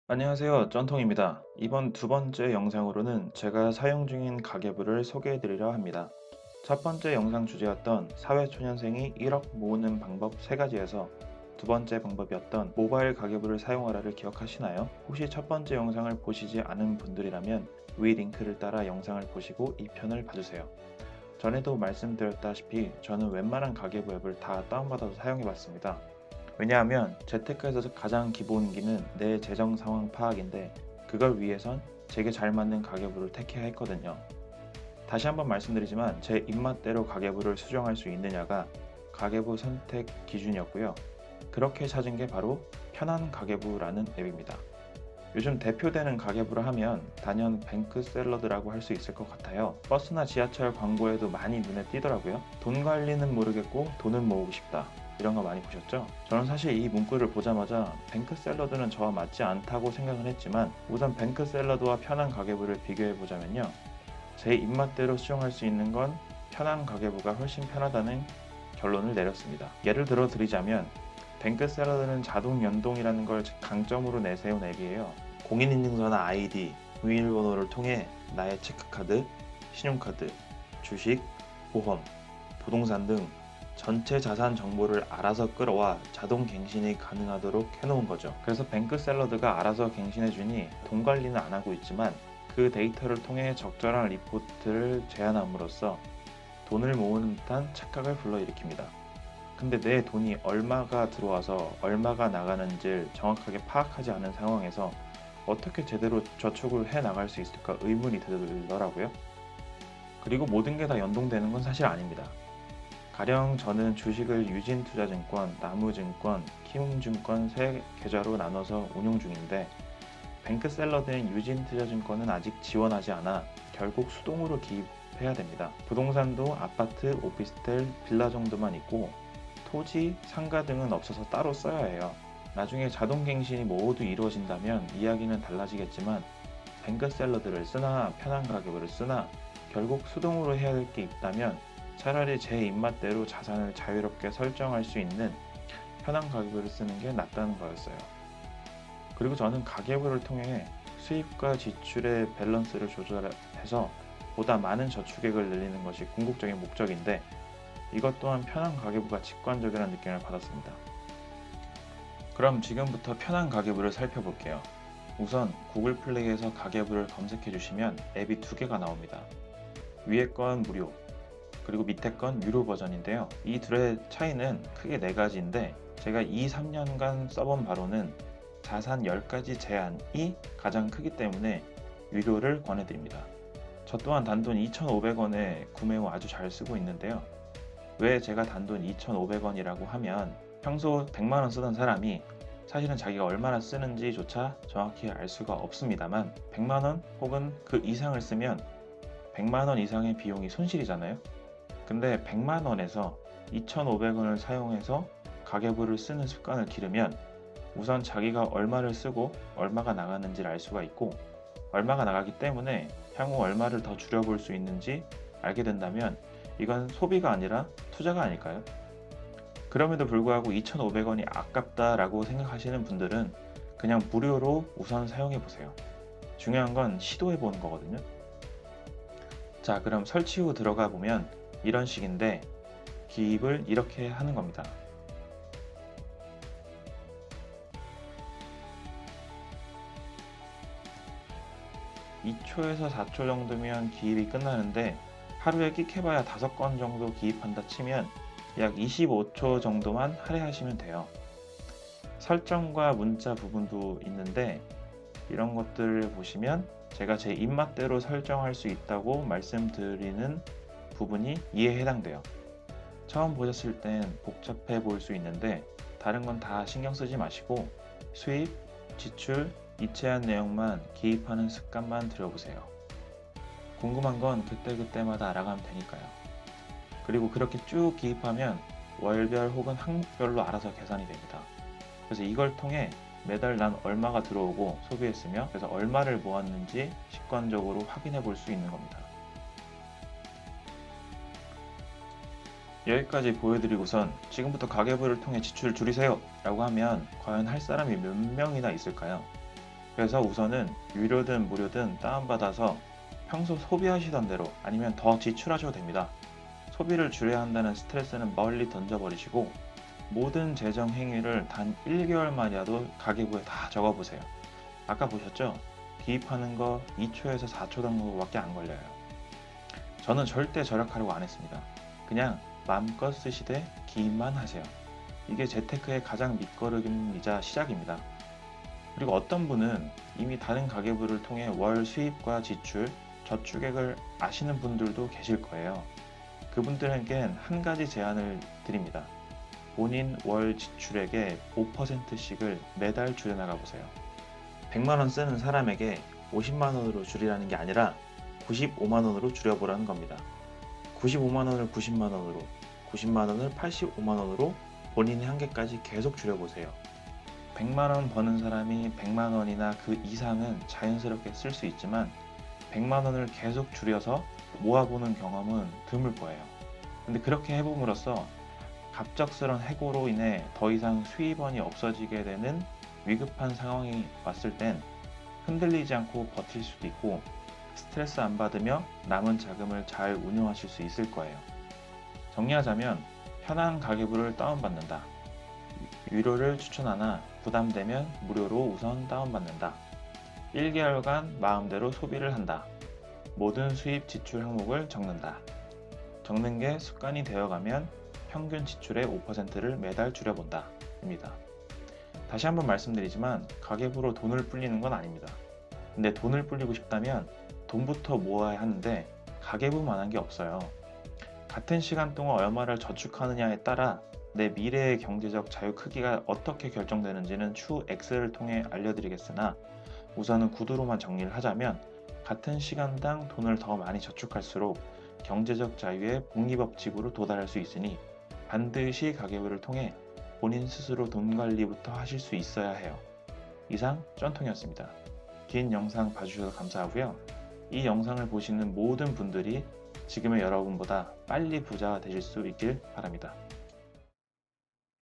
안녕하세요. 쩐통입니다. 이번 두 번째 영상으로는 제가 사용 중인 가계부를 소개해 드리려 합니다. 첫 번째 영상 주제였던 사회초년생이 1억 모으는 방법 3가지에서 두 번째 방법이었던 모바일 가계부를 사용하라를 기억하시나요? 혹시 첫 번째 영상을 보시지 않은 분들이라면 위 링크를 따라 영상을 보시고 이 편을 봐주세요. 전에도 말씀드렸다시피 저는 웬만한 가계부 앱을 다 다운받아서 사용해 봤습니다. 왜냐하면 재테크에서 가장 기본기는 내 재정 상황 파악인데 그걸 위해선 제게 잘 맞는 가계부를 택해야 했거든요. 다시 한번 말씀드리지만 제 입맛대로 가계부를 수정할 수 있느냐가 가계부 선택 기준이었고요. 그렇게 찾은 게 바로 편한 가계부라는 앱입니다. 요즘 대표되는 가계부를 하면 단연 뱅크샐러드라고 할 수 있을 것 같아요. 버스나 지하철 광고에도 많이 눈에 띄더라고요. 돈 관리는 모르겠고 돈은 모으고 싶다. 이런 거 많이 보셨죠? 저는 사실 이 문구를 보자마자 뱅크샐러드는 저와 맞지 않다고 생각은 했지만 우선 뱅크샐러드와 편한 가계부를 비교해 보자면요. 제 입맛대로 수정할 수 있는 건 편한 가계부가 훨씬 편하다는 결론을 내렸습니다. 예를 들어 드리자면 뱅크샐러드는 자동 연동이라는 걸 강점으로 내세운 앱이에요. 공인인증서나 아이디, 비밀번호를 통해 나의 체크카드, 신용카드, 주식, 보험, 부동산 등 전체 자산 정보를 알아서 끌어와 자동 갱신이 가능하도록 해놓은 거죠. 그래서 뱅크샐러드가 알아서 갱신해주니 돈 관리는 안 하고 있지만 그 데이터를 통해 적절한 리포트를 제안함으로써 돈을 모으는 듯한 착각을 불러일으킵니다. 근데 내 돈이 얼마가 들어와서 얼마가 나가는지를 정확하게 파악하지 않은 상황에서 어떻게 제대로 저축을 해 나갈 수 있을까 의문이 들더라고요. 그리고 모든 게 다 연동되는 건 사실 아닙니다. 가령 저는 주식을 유진투자증권, 나무증권, 키움증권 세 계좌로 나눠서 운용 중인데 뱅크샐러드인 유진투자증권은 아직 지원하지 않아 결국 수동으로 기입해야 됩니다. 부동산도 아파트, 오피스텔, 빌라 정도만 있고 토지, 상가 등은 없어서 따로 써야 해요. 나중에 자동갱신이 모두 이루어진다면 이야기는 달라지겠지만 뱅크샐러드를 쓰나 편한 가격으로 쓰나 결국 수동으로 해야 할 게 있다면 차라리 제 입맛대로 자산을 자유롭게 설정할 수 있는 편한 가계부를 쓰는 게 낫다는 거였어요. 그리고 저는 가계부를 통해 수입과 지출의 밸런스를 조절해서 보다 많은 저축액을 늘리는 것이 궁극적인 목적인데 이것 또한 편한 가계부가 직관적이라는 느낌을 받았습니다. 그럼 지금부터 편한 가계부를 살펴볼게요. 우선 구글 플레이에서 가계부를 검색해 주시면 앱이 두 개가 나옵니다. 위에 건 무료, 그리고 밑에 건 유료 버전인데요. 이 둘의 차이는 크게 네 가지인데 제가 2, 3년간 써본 바로는 자산 10가지 제한이 가장 크기 때문에 유료를 권해드립니다. 저 또한 단돈 2,500원에 구매 후 아주 잘 쓰고 있는데요. 왜 제가 단돈 2,500원이라고 하면 평소 100만원 쓰던 사람이 사실은 자기가 얼마나 쓰는지조차 정확히 알 수가 없습니다만 100만원 혹은 그 이상을 쓰면 100만원 이상의 비용이 손실이잖아요. 근데 100만원에서 2,500원을 사용해서 가계부를 쓰는 습관을 기르면 우선 자기가 얼마를 쓰고 얼마가 나가는지를 알 수가 있고 얼마가 나가기 때문에 향후 얼마를 더 줄여볼 수 있는지 알게 된다면 이건 소비가 아니라 투자가 아닐까요? 그럼에도 불구하고 2,500원이 아깝다라고 생각하시는 분들은 그냥 무료로 우선 사용해 보세요. 중요한 건 시도해 보는 거거든요. 자, 그럼 설치 후 들어가 보면 이런 식인데 기입을 이렇게 하는 겁니다. 2초에서 4초 정도면 기입이 끝나는데 하루에 끽해봐야 5건 정도 기입한다 치면 약 25초 정도만 할애하시면 돼요. 설정과 문자 부분도 있는데 이런 것들을 보시면 제가 제 입맛대로 설정할 수 있다고 말씀드리는 부분이 이에 해당돼요. 처음 보셨을 땐 복잡해 보일 수 있는데 다른 건 다 신경 쓰지 마시고 수입, 지출, 이체한 내용만 기입하는 습관만 들여보세요. 궁금한 건 그때그때마다 알아가면 되니까요. 그리고 그렇게 쭉 기입하면 월별 혹은 항목별로 알아서 계산이 됩니다. 그래서 이걸 통해 매달 난 얼마가 들어오고 소비했으며 그래서 얼마를 모았는지 직관적으로 확인해 볼 수 있는 겁니다. 여기까지 보여드리고선 지금부터 가계부를 통해 지출을 줄이세요 라고 하면 과연 할 사람이 몇 명이나 있을까요? 그래서 우선은 유료든 무료든 다운받아서 평소 소비하시던 대로 아니면 더 지출하셔도 됩니다. 소비를 줄여야 한다는 스트레스는 멀리 던져버리시고 모든 재정 행위를 단 1개월만이라도 가계부에 다 적어보세요. 아까 보셨죠? 기입하는 거 2초에서 4초 정도밖에 안 걸려요. 저는 절대 절약하려고 안 했습니다. 그냥 마음껏 쓰시되 기입만 하세요. 이게 재테크의 가장 밑거름이자 시작입니다. 그리고 어떤 분은 이미 다른 가계부를 통해 월 수입과 지출, 저축액을 아시는 분들도 계실 거예요. 그분들에겐 한 가지 제안을 드립니다. 본인 월 지출액의 5%씩을 매달 줄여나가 보세요. 100만원 쓰는 사람에게 50만원으로 줄이라는 게 아니라 95만원으로 줄여보라는 겁니다. 95만원을 90만원으로, 90만원을 85만원으로 본인의 한계까지 계속 줄여보세요. 100만원 버는 사람이 100만원이나 그 이상은 자연스럽게 쓸 수 있지만 100만원을 계속 줄여서 모아보는 경험은 드물 거예요. 근데 그렇게 해봄으로써 갑작스런 해고로 인해 더 이상 수입원이 없어지게 되는 위급한 상황이 왔을 땐 흔들리지 않고 버틸 수도 있고 스트레스 안 받으며 남은 자금을 잘 운용하실 수 있을 거예요. 정리하자면 편한 가계부를 다운받는다. 유료를 추천하나 부담되면 무료로 우선 다운받는다. 1개월간 마음대로 소비를 한다. 모든 수입 지출 항목을 적는다. 적는 게 습관이 되어가면 평균 지출의 5%를 매달 줄여본다. 입니다. 다시 한번 말씀드리지만 가계부로 돈을 불리는 건 아닙니다. 근데 돈을 불리고 싶다면 돈부터 모아야 하는데 가계부만한 게 없어요. 같은 시간 동안 얼마를 저축하느냐에 따라 내 미래의 경제적 자유 크기가 어떻게 결정되는지는 추후 엑셀을 통해 알려드리겠으나 우선은 구두로만 정리를 하자면 같은 시간당 돈을 더 많이 저축할수록 경제적 자유의 복리법칙으로 도달할 수 있으니 반드시 가계부를 통해 본인 스스로 돈 관리부터 하실 수 있어야 해요. 이상 쩐통이었습니다. 긴 영상 봐주셔서 감사하고요. 이 영상을 보시는 모든 분들이 지금의 여러분보다 빨리 부자가 되실 수 있길 바랍니다.